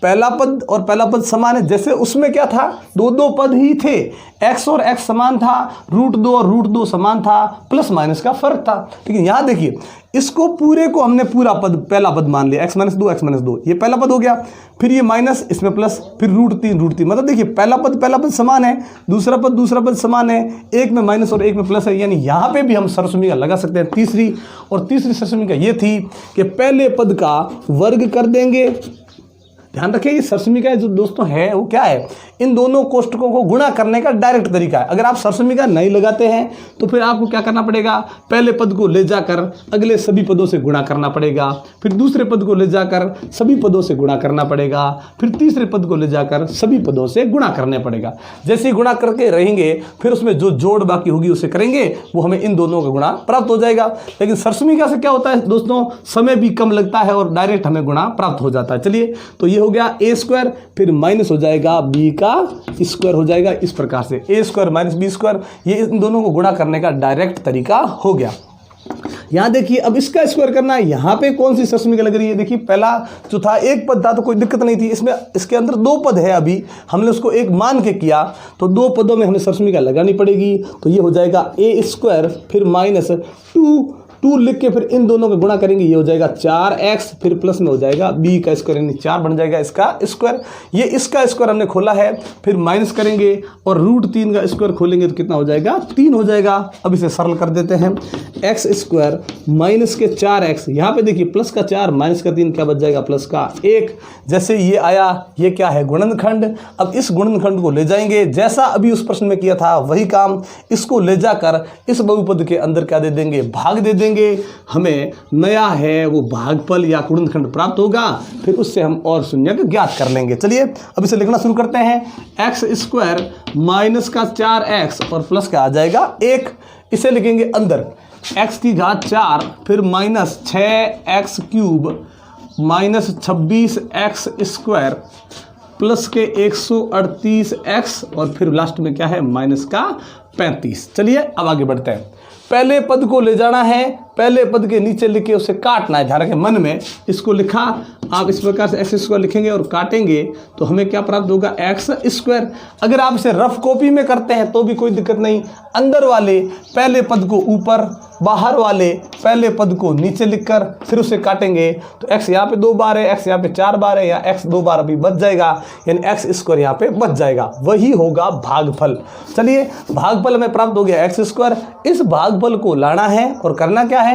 Speaker 1: पहला पद और पहला पद समान है, जैसे उसमें क्या था, दो पद ही थे, x और x समान था, √2 और √2 समान था, प्लस माइनस का फर्क था। लेकिन यहाँ देखिए इसको पूरे को हमने पूरा पद पहला पद मान लिया, x-2 ये पहला पद हो गया, फिर ये माइनस, इसमें प्लस, फिर √3 मतलब देखिए पहला पद समान है, दूसरा पद समान है, एक में माइनस और एक में प्लस है। यानी यहाँ पे भी हम सरसमी का लगा सकते हैं तीसरी सरसमी का ये थी कि पहले पद का वर्ग कर देंगे। ध्यान रखिए ये सरसमी का जो दोस्तों है वो क्या है, इन दोनों कोष्टकों को गुणा करने का डायरेक्ट तरीका है। अगर आप सरसमी का नहीं लगाते हैं तो फिर आपको क्या करना पड़ेगा, पहले पद को ले जाकर अगले सभी पदों से गुणा करना पड़ेगा, फिर दूसरे पद को ले जाकर सभी पदों से गुणा करना पड़ेगा, फिर तीसरे पद को ले जाकर सभी पदों से गुणा करना पड़ेगा। जैसे ही गुणा करके रहेंगे फिर उसमें जो जोड़ बाकी होगी उसे करेंगे, वो हमें इन दोनों का गुणा प्राप्त हो जाएगा। लेकिन सरसमी का से क्या होता है दोस्तों, समय भी कम लगता है और डायरेक्ट हमें गुणा प्राप्त हो जाता है। चलिए तो ये हो गया a², फिर माइनस हो जाएगा b का स्क्वायर हो जाएगा इस प्रकार से, a² माइनस b², ये इन दोनों को गुणा करने का डायरेक्ट तरीका हो गया। यहाँ देखिए अब इसका स्क्वायर करना है, यहाँ पे कौन सी सरसमी का लग रही है, देखिए पहला जो था एक पद था तो कोई दिक्कत नहीं थी, इसमें इसके अंदर 2 पद है, अभी हमने उसको एक मान के किया तो 2 पदों में हमें सरसमी का लगानी पड़ेगी। तो ये हो जाएगा a² फिर माइनस 2 लिख के फिर इन दोनों का गुणा करेंगे, ये हो जाएगा 4x, फिर प्लस में हो जाएगा b का स्क्वायर, यानी 4 बन जाएगा इसका स्क्वायर। ये इसका स्क्वायर हमने खोला है, फिर माइनस करेंगे और √3 का स्क्वायर खोलेंगे तो कितना हो जाएगा, 3 हो जाएगा। अब इसे सरल कर देते हैं, x² माइनस के 4x, यहाँ पे देखिए प्लस का 4 माइनस का 3 क्या बच जाएगा, प्लस का 1। जैसे ये आया, ये क्या है, गुणनखंड। अब इस गुणनखंड को ले जाएंगे, जैसा अभी उस प्रश्न में किया था वही काम, इसको ले जाकर इस बहुपद के अंदर क्या दे देंगे, भाग दे देंगे। हमें नया है वो भागफल या गुणनखंड प्राप्त होगा, फिर उससे हम और शून्यक ज्ञात कर लेंगे। चलिए अब इसे लिखना शुरू करते हैं, x² माइनस का 4x और प्लस का आ जाएगा 1, इसे लिखेंगे अंदर x⁴ फिर minus 6x³ minus 26x² plus के 138x और फिर लास्ट में क्या है, माइनस का 35। चलिए अब आगे बढ़ते हैं, पहले पद को ले जाना है, पहले पद के नीचे लिख के उसे काटना है। ध्यान रखें मन में इसको लिखा, आप इस प्रकार से x² लिखेंगे और काटेंगे तो हमें क्या प्राप्त होगा, x²। अगर आप इसे रफ कॉपी में करते हैं तो भी कोई दिक्कत नहीं, अंदर वाले पहले पद को ऊपर, बाहर वाले पहले पद को नीचे लिखकर फिर उसे काटेंगे तो x यहाँ पे 2 बार है, x यहाँ पे 4 बार है, या x 2 बार अभी बच जाएगा, यानी x² यहाँ पे बच जाएगा, वही होगा भागफल। चलिए भागफल हमें प्राप्त हो गया x²। इस भागफल को लाना है और करना क्या है,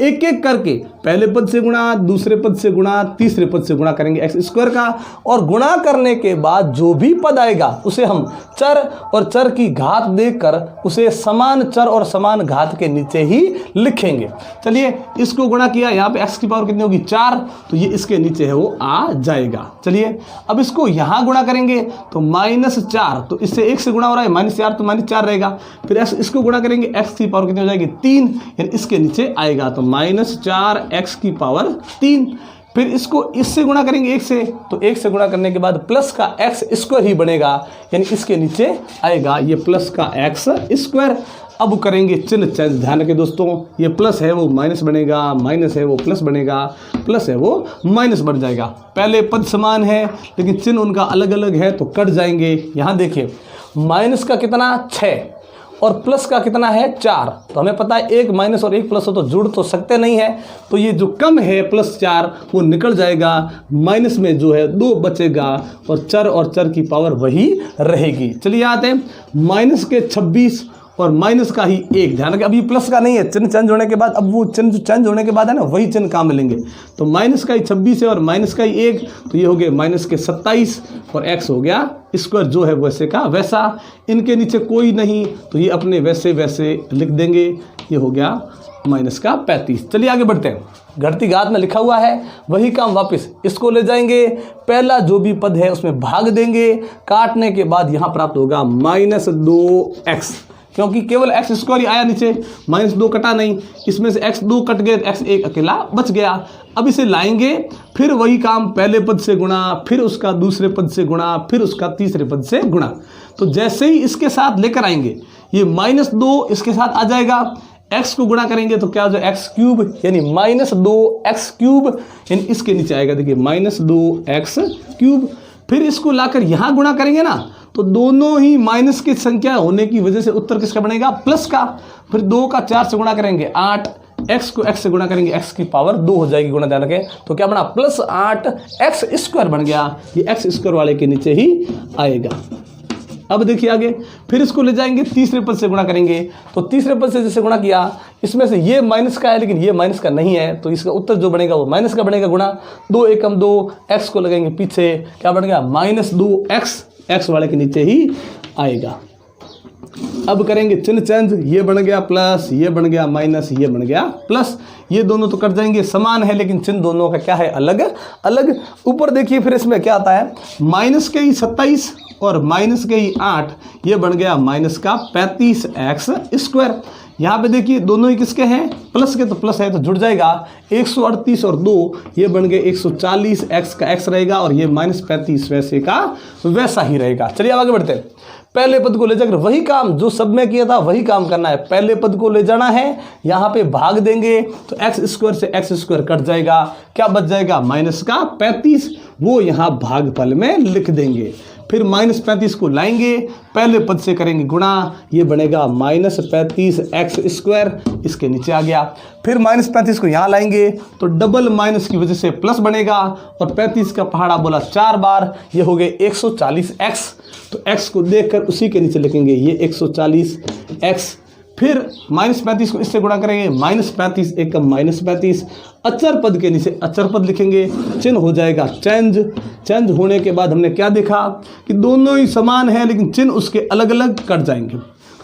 Speaker 1: एक एक करके पहले पद से गुणा, दूसरे पद से गुणा, तीसरे पद से गुणा करेंगे x² का, और गुणा करने के बाद जो भी पद आएगा उसे हम चर और चर की घात देकर उसे समान चर और समान घात के नीचे ही लिखेंगे। चलिए इसको गुणा किया, यहाँ पे x की पावर कितनी होगी, 4, तो ये इसके नीचे है वो आ जाएगा। चलिए अब इसको यहाँ गुणा करेंगे तो -4, तो इससे 1 से गुणा हो रहा है, -4 तो -4 रहेगा। फिर इसको गुणा करेंगे, x की पावर कितनी हो जाएगी, 3, यानी इसके नीचे आएगा तो -4x की पावर 3। फिर इसको इससे गुणा करेंगे 1 से, तो 1 से गुणा करने के बाद प्लस का x² ही बनेगा, यानी इसके नीचे आएगा ये प्लस का x²। अब करेंगे चिन्ह चेंज, ध्यान रखें दोस्तों, ये प्लस है वो माइनस बनेगा, माइनस है वो प्लस बनेगा, प्लस है वो माइनस बन जाएगा। पहले पद समान है लेकिन चिन्ह उनका अलग अलग है तो कट जाएंगे। यहाँ देखिए माइनस का कितना 6 और प्लस का कितना है 4, तो हमें पता है 1 माइनस और 1 प्लस हो तो जुड़ तो सकते नहीं है, तो ये जो कम है +4 वो निकल जाएगा, माइनस में जो है 2 बचेगा और चर की पावर वही रहेगी। चलिए आते हैं माइनस के 26 और माइनस का ही 1, ध्यान रखें अभी प्लस का नहीं है, चिन्ह चेंज होने के बाद अब वो चिन्ह जो चेंज होने के बाद है ना वही चिन्ह काम मिलेंगे। तो माइनस का ही 26 है और माइनस का ही 1, तो ये हो गया माइनस के 27 और x हो गया स्क्वायर जो है वैसे का वैसा। इनके नीचे कोई नहीं तो ये अपने वैसे वैसे लिख देंगे, ये हो गया माइनस का 35। चलिए आगे बढ़ते हैं। घटती घात में लिखा हुआ है, वही काम वापस इसको ले जाएंगे, पहला जो भी पद है उसमें भाग देंगे, काटने के बाद यहाँ प्राप्त होगा -2x, क्योंकि केवल x² ही आया नीचे, -2 कटा नहीं, इसमें से x2 कट गए, x1 अकेला बच गया। अब इसे लाएंगे, फिर वही काम पहले पद से गुणा, फिर उसका दूसरे पद से गुणा, फिर उसका तीसरे पद से गुणा। तो जैसे ही इसके साथ लेकर आएंगे, ये -2 इसके साथ आ जाएगा, x को गुणा करेंगे तो क्या हो जाएगा x³ यानी -2x³ यानी इसके नीचे आएगा, देखिए -2x³। फिर इसको लाकर यहाँ गुणा करेंगे ना, तो दोनों ही माइनस की संख्या होने की वजह से उत्तर किसका बनेगा, प्लस का। फिर 2 का 4 से गुणा करेंगे 8, x को x से गुणा करेंगे x की पावर 2 हो जाएगी, गुणा ध्यान रखें, तो क्या बना +8x² बन गया। ये x² वाले के नीचे ही आएगा। अब देखिए आगे, फिर इसको ले जाएंगे, तीसरे पद से गुणा करेंगे, तो तीसरे पद से जैसे गुणा किया, इसमें से ये माइनस का है लेकिन ये माइनस का नहीं है, तो इसका उत्तर जो बनेगा वो माइनस का बनेगा गुणा। 2 एकम 2, x को लगाएंगे पीछे, क्या बन गया -2x, x वाले के नीचे ही आएगा। अब करेंगे चिन्ह चेंज, ये बन गया प्लस, ये बन गया माइनस, ये बन गया प्लस, ये दोनों तो कट जाएंगे, समान है लेकिन चिन्ह दोनों का क्या है, अलग अलग। ऊपर देखिए फिर इसमें क्या आता है, -27 और -8, ये बन गया -35x²। यहाँ पे देखिए दोनों ही किसके हैं, प्लस के, तो प्लस है तो जुड़ जाएगा। 138 और 2 ये बन गए 140, x का x रहेगा और ये -35 वैसे का वैसा ही रहेगा। चलिए अब आगे बढ़ते हैं। पहले पद को ले जाकर वही काम जो सब में किया था वही काम करना है, पहले पद को ले जाना है, यहाँ पे भाग देंगे तो x² से x² कट जाएगा, क्या बच जाएगा -35, वो यहाँ भागफल में लिख देंगे। फिर -35 को लाएंगे, पहले पद से करेंगे गुणा, ये बनेगा -35x², इसके नीचे आ गया। फिर -35 को यहाँ लाएंगे तो डबल माइनस की वजह से प्लस बनेगा, और 35 का पहाड़ा बोला 4 बार, ये हो गए 140x, तो x को देखकर उसी के नीचे लिखेंगे ये 140x। फिर -35 को इससे गुणा करेंगे, -35 एकम -35, अचर पद के नीचे अचर पद लिखेंगे, चिन्ह हो जाएगा चेंज। चेंज होने के बाद हमने क्या देखा कि दोनों ही समान है लेकिन चिन्ह उसके अलग अलग कट जाएंगे,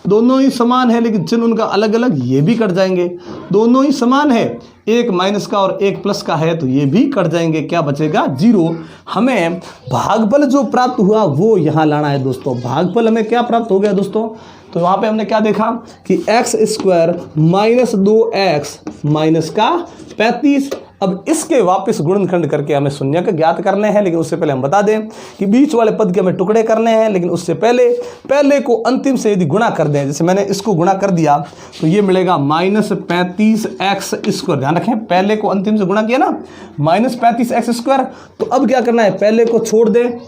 Speaker 1: दोनों ही समान है लेकिन चिन्ह उनका अलग अलग, ये भी कट जाएंगे। दोनों ही समान है, एक माइनस का और एक प्लस का है तो ये भी कट जाएंगे, क्या बचेगा 0। हमें भागफल जो प्राप्त हुआ वो यहाँ लाना है दोस्तों। भागफल हमें क्या प्राप्त हो गया दोस्तों, तो वहाँ पे हमने क्या देखा कि x² -2x -35। अब इसके वापस गुणनखंड करके हमें शून्यक ज्ञात करने हैं, लेकिन उससे पहले हम बता दें कि बीच वाले पद के हमें टुकड़े करने हैं, लेकिन उससे पहले को अंतिम से यदि गुणा कर दें, जैसे मैंने इसको गुणा कर दिया तो ये मिलेगा -35x²। ध्यान रखें, पहले को अंतिम से गुणा किया ना, -35x²। तो अब क्या करना है, पहले को छोड़ दें,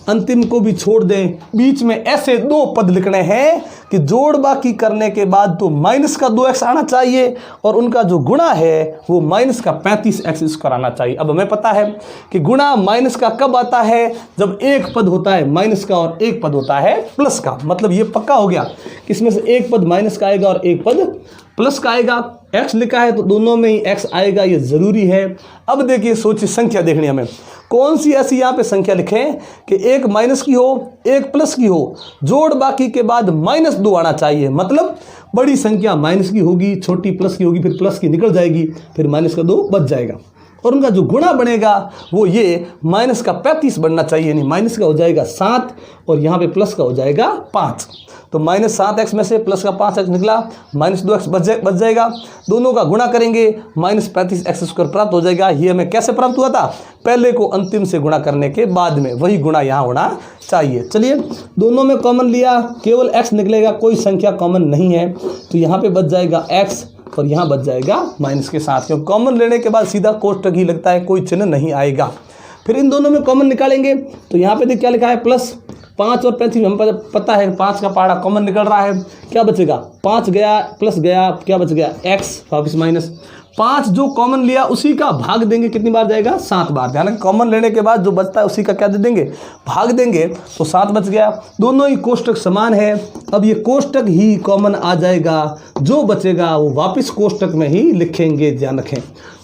Speaker 1: अंतिम को भी छोड़ दें, बीच में ऐसे 2 पद लिखने हैं कि जोड़ बाकी करने के बाद तो माइनस का 2x आना चाहिए और उनका जो गुणा है वो माइनस का 35x² आना चाहिए। अब हमें पता है कि गुणा माइनस का कब आता है, जब एक पद होता है माइनस का और एक पद होता है प्लस का। मतलब ये पक्का हो गया कि इसमें से एक पद माइनस का आएगा और एक पद प्लस का आएगा। x लिखा है तो दोनों में ही x आएगा, ये जरूरी है। अब देखिए सोचिए, संख्या देखनी हमें, कौन सी ऐसी यहाँ पे संख्या लिखें कि एक माइनस की हो एक प्लस की हो, जोड़ बाकी के बाद -2 आना चाहिए। मतलब बड़ी संख्या माइनस की होगी, छोटी प्लस की होगी, फिर प्लस की निकल जाएगी, फिर -2 बच जाएगा और उनका जो गुणा बनेगा वो ये माइनस का 35 बनना चाहिए। यानी माइनस का हो जाएगा 7 और यहाँ पे प्लस का हो जाएगा 5। तो -7x में से प्लस का 5x निकला, -2x बच जाएगा। दोनों का गुणा करेंगे, -35x² प्राप्त हो जाएगा। ये हमें कैसे प्राप्त हुआ था, पहले को अंतिम से गुणा करने के बाद में, वही गुणा यहाँ होना चाहिए। चलिए दोनों में कॉमन लिया, केवल x निकलेगा, कोई संख्या कॉमन नहीं है, तो यहाँ पे बच जाएगा x और यहाँ बच जाएगा माइनस के साथ, क्योंकि कॉमन लेने के बाद सीधा कोष्टक ही लगता है, कोई चिन्ह नहीं आएगा। फिर इन दोनों में कॉमन निकालेंगे तो यहाँ पे देख क्या लिखा है, प्लस 5 और 35 हमें पता है 5 का पहाड़ा कॉमन निकल रहा है, क्या बचेगा 5 गया प्लस गया, क्या बच गया x, वापिस माइनस 5 जो कॉमन लिया उसी का भाग देंगे, कितनी बार जाएगा 7 बार। ध्यान रखें, कॉमन लेने के बाद जो बचता है उसी का क्या दे देंगे, भाग देंगे, तो 7 बच गया। दोनों ही कोष्टक समान है, अब ये कोष्टक ही कॉमन आ जाएगा, जो बचेगा वो वापस कोष्टक में ही लिखेंगे, ध्यान रखें।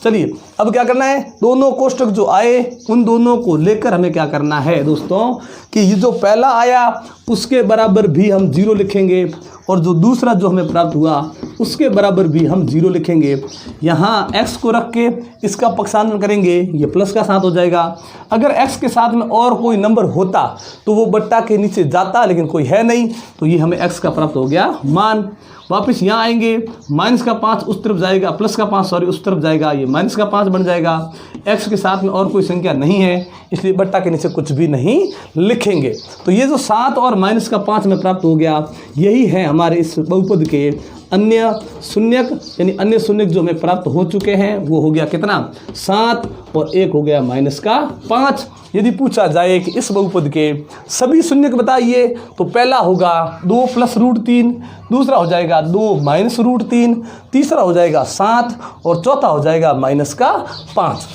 Speaker 1: चलिए अब क्या करना है, दोनों कोष्टक जो आए उन दोनों को लेकर हमें क्या करना है दोस्तों कि ये जो पहला आया उसके बराबर भी हम 0 लिखेंगे और जो दूसरा जो हमें प्राप्त हुआ उसके बराबर भी हम 0 लिखेंगे। यहाँ x को रख के इसका पक्षांतरण करेंगे, ये प्लस का साथ हो जाएगा। अगर x के साथ में और कोई नंबर होता तो वो बट्टा के नीचे जाता, लेकिन कोई है नहीं, तो ये हमें x का प्राप्त हो गया मान। वापस यहाँ आएंगे, माइनस का 5 उस तरफ जाएगा, प्लस का 5 सॉरी उस तरफ जाएगा, ये माइनस का 5 बन जाएगा। x के साथ में और कोई संख्या नहीं है, इसलिए बट्टा के नीचे कुछ भी नहीं लिखेंगे। तो ये जो 7 और माइनस का 5 में प्राप्त हो गया, यही है हमारे इस बहुपद के अन्य शून्यक, यानी अन्य शून्यक जो हमें प्राप्त हो चुके हैं। वो हो गया कितना, 7 और 1 हो गया माइनस का 5। यदि पूछा जाए कि इस बहुपद के सभी शून्यक बताइए, तो पहला होगा 2 + √3, दूसरा हो जाएगा 2 - √3, तीसरा हो जाएगा 7 और चौथा हो जाएगा माइनस का 5।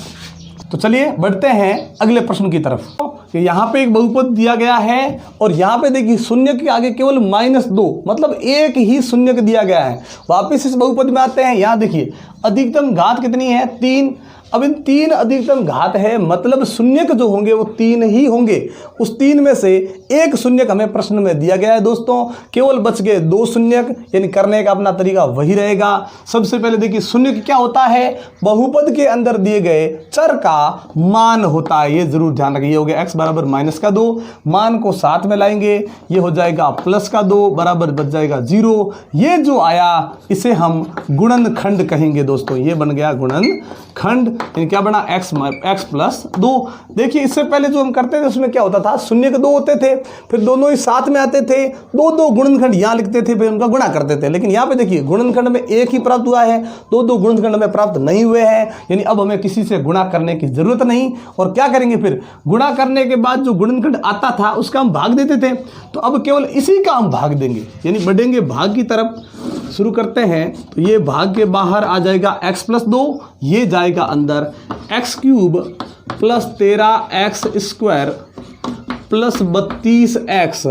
Speaker 1: तो चलिए बढ़ते हैं अगले प्रश्न की तरफ। कि यहाँ पे एक बहुपद दिया गया है और यहाँ पे देखिए शून्य के आगे केवल -2, मतलब एक ही शून्य दिया गया है। वापस इस बहुपद में आते हैं, यहाँ देखिए अधिकतम घात कितनी है, 3। अब इन 3 अधिकतम घात है, मतलब शून्यक जो होंगे वो 3 ही होंगे। उस 3 में से एक शून्यक हमें प्रश्न में दिया गया है दोस्तों, केवल बच गए 2 शून्यक, यानी करने का अपना तरीका वही रहेगा। सबसे पहले देखिए शून्यक क्या होता है, बहुपद के अंदर दिए गए चर का मान होता है, ये जरूर ध्यान रखिए। ये हो गया x बराबर -2, मान को साथ में लाएंगे, ये हो जाएगा +2 बराबर बच जाएगा 0। ये जो आया इसे हम गुणनखंड कहेंगे दोस्तों, ये बन गया गुणनखंड, यानी क्या बना x + 2। देखिए इससे पहले जो हम करते थे उसमें क्या होता था, शून्य के 2 होते थे, फिर दोनों ही साथ में आते थे, 2 गुणनखंड यहाँ लिखते थे, फिर उनका गुणा करते थे। लेकिन यहाँ पे देखिए गुणनखंड में एक ही प्राप्त हुआ है, 2 गुणनखंड में प्राप्त नहीं हुए हैं, यानी अब हमें किसी से गुणा करने की जरूरत नहीं। और क्या करेंगे, फिर गुणा करने के बाद जो गुणनखंड आता था उसका हम भाग देते थे, तो अब केवल इसी का हम भाग देंगे, यानी बढ़ेंगे भाग की तरफ। शुरू करते हैं, तो ये भाग के बाहर आ जाएगा x + 2, ये जाएगा अंदर x³ + 13x² + 32x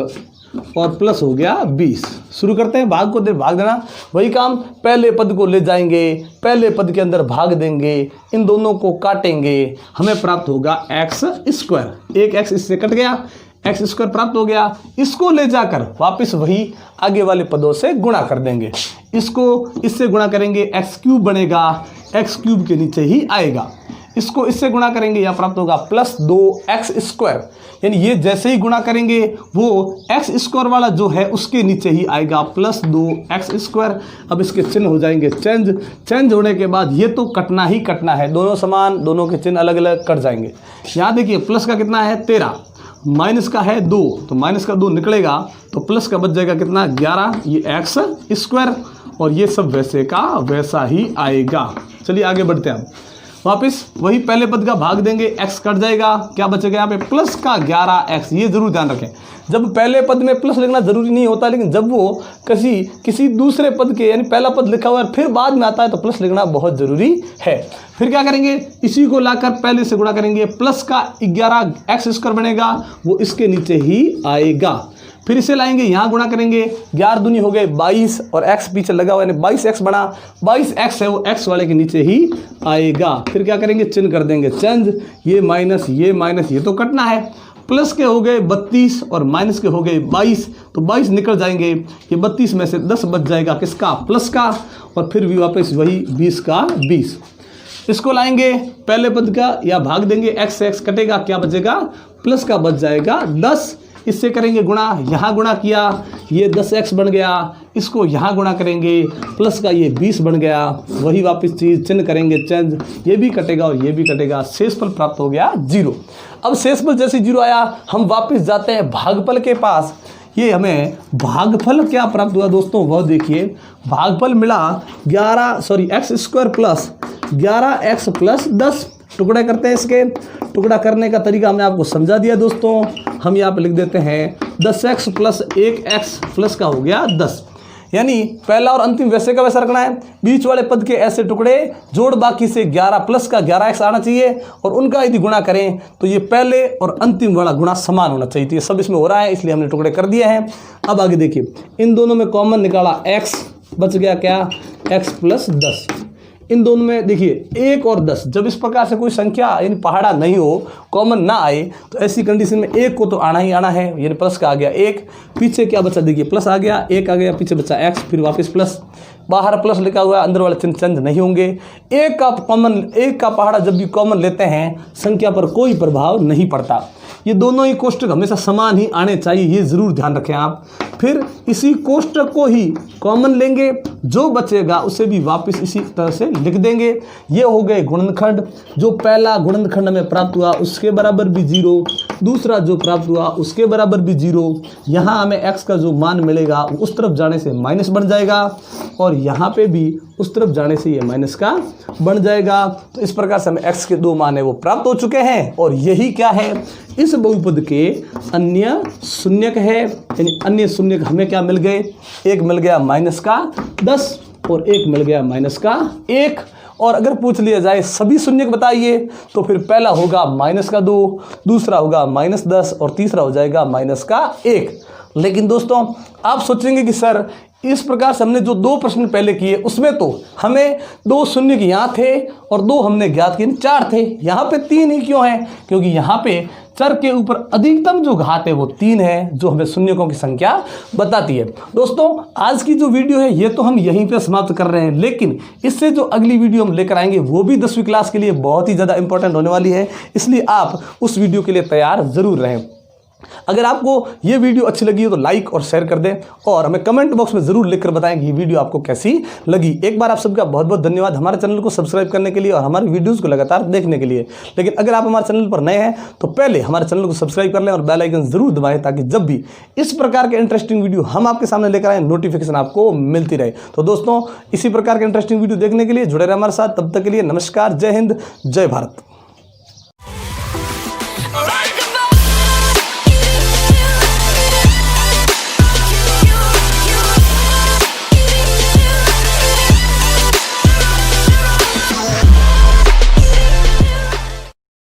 Speaker 1: और प्लस हो गया 20। शुरू करते हैं, भाग को भाग देना, वही काम। पहले पद को ले जाएंगे, पहले पद के अंदर भाग देंगे, इन दोनों को काटेंगे, हमें प्राप्त होगा x²। एक x इससे कट गया, x² प्राप्त हो गया। इसको ले जाकर वापस वही आगे वाले पदों से गुणा कर देंगे, इसको इससे गुणा करेंगे, x³ बनेगा, x³ के नीचे ही आएगा। इसको इससे गुणा करेंगे, यहाँ प्राप्त होगा +2x², यानी ये जैसे ही गुणा करेंगे वो x² वाला जो है उसके नीचे ही आएगा +2x²। अब इसके चिन्ह हो जाएंगे चेंज होने के बाद ये तो कटना ही कटना है, दोनों समान, दोनों के चिन्ह अलग अलग कट जाएंगे। यहाँ देखिए प्लस का कितना है 13, माइनस का है 2, तो माइनस का 2 निकलेगा, तो प्लस का बच जाएगा कितना 11, ये x², और ये सब वैसे का वैसा ही आएगा। चलिए आगे बढ़ते हैं, वापस वही पहले पद का भाग देंगे, x कट जाएगा, क्या बचेगा यहाँ पे प्लस का 11x। ये जरूर ध्यान रखें, जब पहले पद में प्लस लिखना जरूरी नहीं होता, लेकिन जब वो किसी दूसरे पद के, यानी पहला पद लिखा हुआ है फिर बाद में आता है, तो प्लस लिखना बहुत जरूरी है। फिर क्या करेंगे, इसी को लाकर पहले से गुणा करेंगे, प्लस का 11x² बनेगा, वो इसके नीचे ही आएगा। फिर इसे लाएंगे, यहाँ गुणा करेंगे, 11 दूनी हो गए 22 और x पीछे लगा हुआ, यानी 22x बना, 22x है वो x वाले के नीचे ही आएगा। फिर क्या करेंगे, चिन्ह कर देंगे चेंज, ये माइनस ये तो कटना है, प्लस के हो गए 32 और माइनस के हो गए 22, तो 22 निकल जाएंगे, ये 32 में से 10 बच जाएगा किसका, प्लस का, और फिर भी वापस वही 20 का 20। इसको लाएंगे पहले पद का, या भाग देंगे, x से x कटेगा, क्या बचेगा प्लस का बच जाएगा 10। इससे करेंगे गुणा, यहाँ गुणा किया, ये 10x बन गया, इसको यहाँ गुणा करेंगे, प्लस का ये 20 बन गया, वही वापस चीज़ चिन्ह करेंगे चेंज, ये भी कटेगा और ये भी कटेगा, शेषफल प्राप्त हो गया 0। अब शेषफल जैसे 0 आया, हम वापस जाते हैं भागफल के पास। ये हमें भागफल क्या प्राप्त हुआ दोस्तों, वह देखिए, भागफल मिला x² + 11x + 10। टुकड़े करते हैं, इसके टुकड़ा करने का तरीका हमने आपको समझा दिया दोस्तों। हम यहाँ पे लिख देते हैं 10x + 1x प्लस का हो गया 10, यानी पहला और अंतिम वैसे का वैसा रखना है, बीच वाले पद के ऐसे टुकड़े जोड़ बाकी से 11 प्लस का 11x आना चाहिए, और उनका यदि गुणा करें तो ये पहले और अंतिम वाला गुणा समान होना चाहिए। तो ये सब इसमें हो रहा है, इसलिए हमने टुकड़े कर दिए हैं। अब आगे देखिए, इन दोनों में कॉमन निकाला x, बच गया क्या x + 10। इन दोनों में देखिए 1 और 10, जब इस प्रकार से कोई संख्या यानी पहाड़ा नहीं हो, कॉमन ना आए, तो ऐसी कंडीशन में 1 को तो आना ही आना है, यानी प्लस का आ गया 1, पीछे क्या बचा देखिए प्लस आ गया, 1 आ गया, पीछे बचा x, फिर वापस प्लस, बाहर प्लस लिखा हुआ है, अंदर वाले चिन्ह चेंज नहीं होंगे। 1 का पहाड़ा जब भी कॉमन लेते हैं संख्या पर कोई प्रभाव नहीं पड़ता। ये दोनों ही कोष्टक हमेशा समान ही आने चाहिए, ये जरूर ध्यान रखें आप। फिर इसी कोष्टक को ही कॉमन लेंगे, जो बचेगा उसे भी वापस इसी तरह से लिख देंगे। ये हो गए गुणनखंड। जो पहला गुणनखंड हमें प्राप्त हुआ उसके बराबर भी 0, दूसरा जो प्राप्त हुआ उसके बराबर भी 0। यहाँ हमें x का जो मान मिलेगा उस तरफ जाने से माइनस बन जाएगा, और यहाँ पे भी उस तरफ जाने से ये माइनस का बन जाएगा। तो इस प्रकार से हमें x के 2 मान है वो प्राप्त हो चुके हैं, और यही क्या है, इस बहुपद के अन्य शून्यक है। यानी अन्य शून्यक हमें क्या मिल गए, एक मिल गया माइनस का 10 और एक मिल गया माइनस का 1। और अगर पूछ लिया जाए सभी शून्यक बताइए, तो फिर पहला होगा माइनस का 2, दूसरा होगा माइनस 10 और तीसरा हो जाएगा माइनस का 1। लेकिन दोस्तों आप सोचेंगे कि सर इस प्रकार से हमने जो 2 प्रश्न पहले किए उसमें तो हमें 2 शून्य यहाँ थे और 2 हमने ज्ञात किए, 4 थे, यहाँ पे 3 ही क्यों है? क्योंकि यहाँ पे चर के ऊपर अधिकतम जो घात है वो 3 है, जो हमें शून्यकों की संख्या बताती है। दोस्तों आज की जो वीडियो है ये तो हम यहीं पे समाप्त कर रहे हैं, लेकिन इससे जो अगली वीडियो हम लेकर आएंगे वो भी 10वीं क्लास के लिए बहुत ही ज़्यादा इंपॉर्टेंट होने वाली है, इसलिए आप उस वीडियो के लिए तैयार ज़रूर रहें। अगर आपको ये वीडियो अच्छी लगी हो तो लाइक और शेयर कर दें, और हमें कमेंट बॉक्स में ज़रूर लिखकर बताएं कि ये वीडियो आपको कैसी लगी। एक बार आप सबका बहुत बहुत धन्यवाद हमारे चैनल को सब्सक्राइब करने के लिए और हमारे वीडियोज़ को लगातार देखने के लिए। लेकिन अगर आप हमारे चैनल पर नए हैं तो पहले हमारे चैनल को सब्सक्राइब कर लें और बेल आइकन ज़रूर दबाएं, ताकि जब भी इस प्रकार के इंटरेस्टिंग वीडियो हम आपके सामने लेकर आएँ नोटिफिकेशन आपको मिलती रहे। तो दोस्तों इसी प्रकार के इंटरेस्टिंग वीडियो देखने के लिए जुड़े रहे हमारे साथ। तब तक के लिए नमस्कार, जय हिंद, जय भारत।